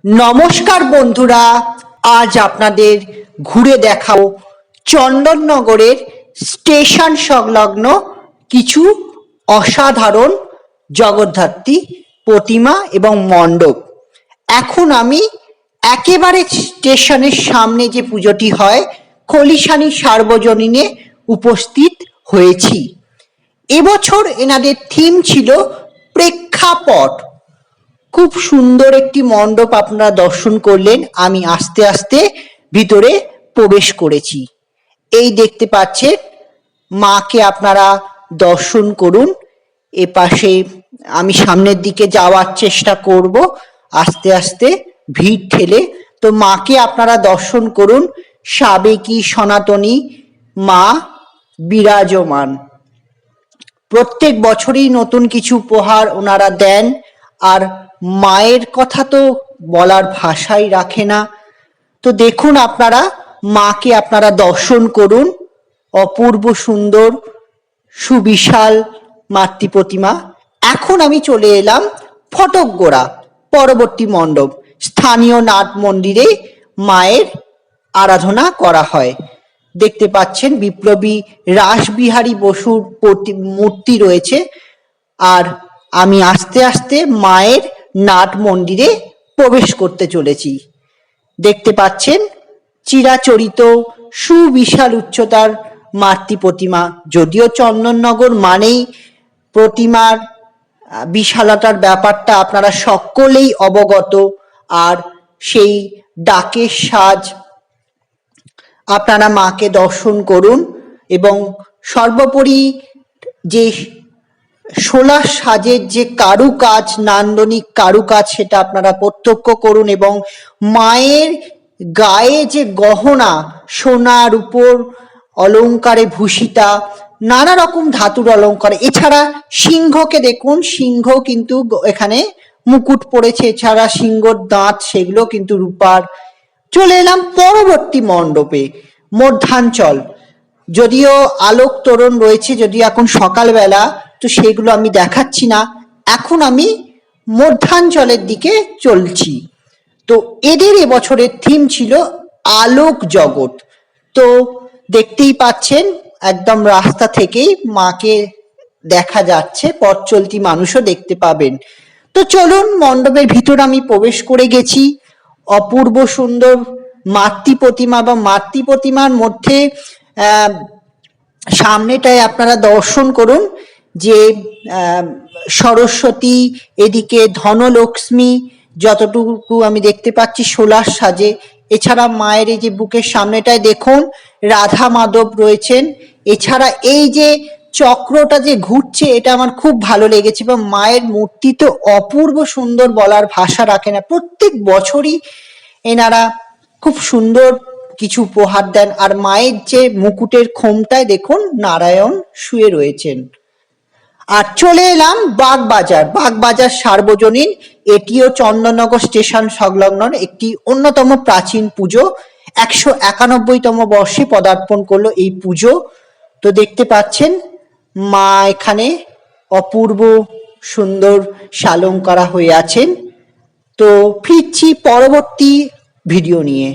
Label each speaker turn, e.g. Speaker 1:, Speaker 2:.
Speaker 1: নমস্কার বন্ধুরা, আজ আপনাদের ঘুরে দেখাবো চন্দননগরের স্টেশন সংলগ্ন কিছু অসাধারণ জগদ্ধাত্রী প্রতিমা এবং মণ্ডপ। এখন আমি একেবারে স্টেশনের সামনে যে পুজোটি হয় খলিশানী সার্বজনীনে উপস্থিত হয়েছি। এবছর এনাদের থিম ছিল প্রেক্ষাপট। খুব সুন্দর একটি মণ্ডপ আপনারা দর্শন করলেন। আমি আস্তে আস্তে ভিতরে প্রবেশ করেছি। এই দেখতে পাচ্ছেন, মাকে আপনারা দর্শন করুন। এ পাশে আমি সামনের দিকে যাওয়ার চেষ্টা করব আস্তে আস্তে ভিড় ঠেলে। তো মাকে আপনারা দর্শন করুন। সাবেকি সনাতনী মা বিরাজমান। প্রত্যেক বছরই নতুন কিছু উপহার ওনারা দেন, আর মায়ের কথা তো বলার ভাষাই রাখে না। তো দেখুন, আপনারা মাকে আপনারা দর্শন করুন। অপূর্ব সুন্দর সুবিশাল মাতৃ প্রতিমা। এখন আমি চলে এলাম ফটকগোড়া পরবর্তী মণ্ডপ। স্থানীয় নাট মন্দিরে মায়ের আরাধনা করা হয়। দেখতে পাচ্ছেন বিপ্লবী রাসবিহারী বসুর মূর্তি রয়েছে। আর আমি আস্তে আস্তে মায়ের নাট মন্দিরে প্রবেশ করতে চলেছি। দেখতে পাচ্ছেন চিরাচরিত সুবিশাল উচ্চতার মাতৃ প্রতিমা। যদিও চন্দননগর মানেই প্রতিমার বিশালতার ব্যাপারটা আপনারা সকলেই অবগত। আর সেই ডাকের সাজ আপনারা মাকে দর্শন করুন, এবং সর্বোপরি যে শোলার সাজের যে কারুকাজ, নান্দনিক কারুকাজ, সেটা আপনারা প্রত্যক্ষ করুন। এবং মায়ের গায়ে যে গহনা, সোনার উপর অলঙ্কারে ভূষিতা, নানা রকম ধাতুর অলঙ্কার, এছাড়া সিংহকে দেখুন, সিংহ কিন্তু এখানে মুকুট পড়েছে, এছাড়া সিংহর দাঁত সেগুলো কিন্তু রূপার। চলে এলাম পরবর্তী মণ্ডপে, মধ্যাঞ্চল। যদিও আলোক তোরণ রয়েছে, যদিও এখন সকালবেলা, তো সেগুলো আমি দেখাচ্ছি না। এখন আমি মধ্যাঞ্চলের দিকে চলছি। তো এদের এবছরের থিম ছিল আলোক জগৎ। তো দেখতেই পাচ্ছেন, একদম রাস্তা থেকেই মাকে দেখা যাচ্ছে, পথ চলতি মানুষও দেখতে পাবেন। তো চলুন, মণ্ডপের ভিতর আমি প্রবেশ করে গেছি। অপূর্ব সুন্দর মাতৃ প্রতিমা বা মাতৃ প্রতিমার মধ্যে সামনেটায় আপনারা দর্শন করুন যে সরস্বতী, এদিকে ধনলক্ষ্মী, যতটুকু আমি দেখতে পাচ্ছি শোলার সাজে। এছাড়া মায়ের এই যে বুকের সামনেটায় দেখুন রাধা মাধব রয়েছেন। এছাড়া এই যে চক্রটা যে ঘুরছে, এটা আমার খুব ভালো লেগেছে। এবং মায়ের মূর্তি তো অপূর্ব সুন্দর, বলার ভাষা রাখে না। প্রত্যেক বছরই এনারা খুব সুন্দর কিছু উপহার দেন। আর মায়ের যে মুকুটের খোমটায় দেখুন নারায়ণ শুয়ে রয়েছেন। আর চলে এলাম বাগবাজার। বাগবাজার সার্বজনীন, এটিও চন্দননগর স্টেশন সংলগ্ন একটি অন্যতম প্রাচীন পুজো। 191তম বর্ষে পদার্পণ করলো এই পুজো। তো দেখতে পাচ্ছেন মা এখানে অপূর্ব সুন্দর শালঙ্কারা হয়ে আছেন। তো ফিরছি পরবর্তী ভিডিও নিয়ে।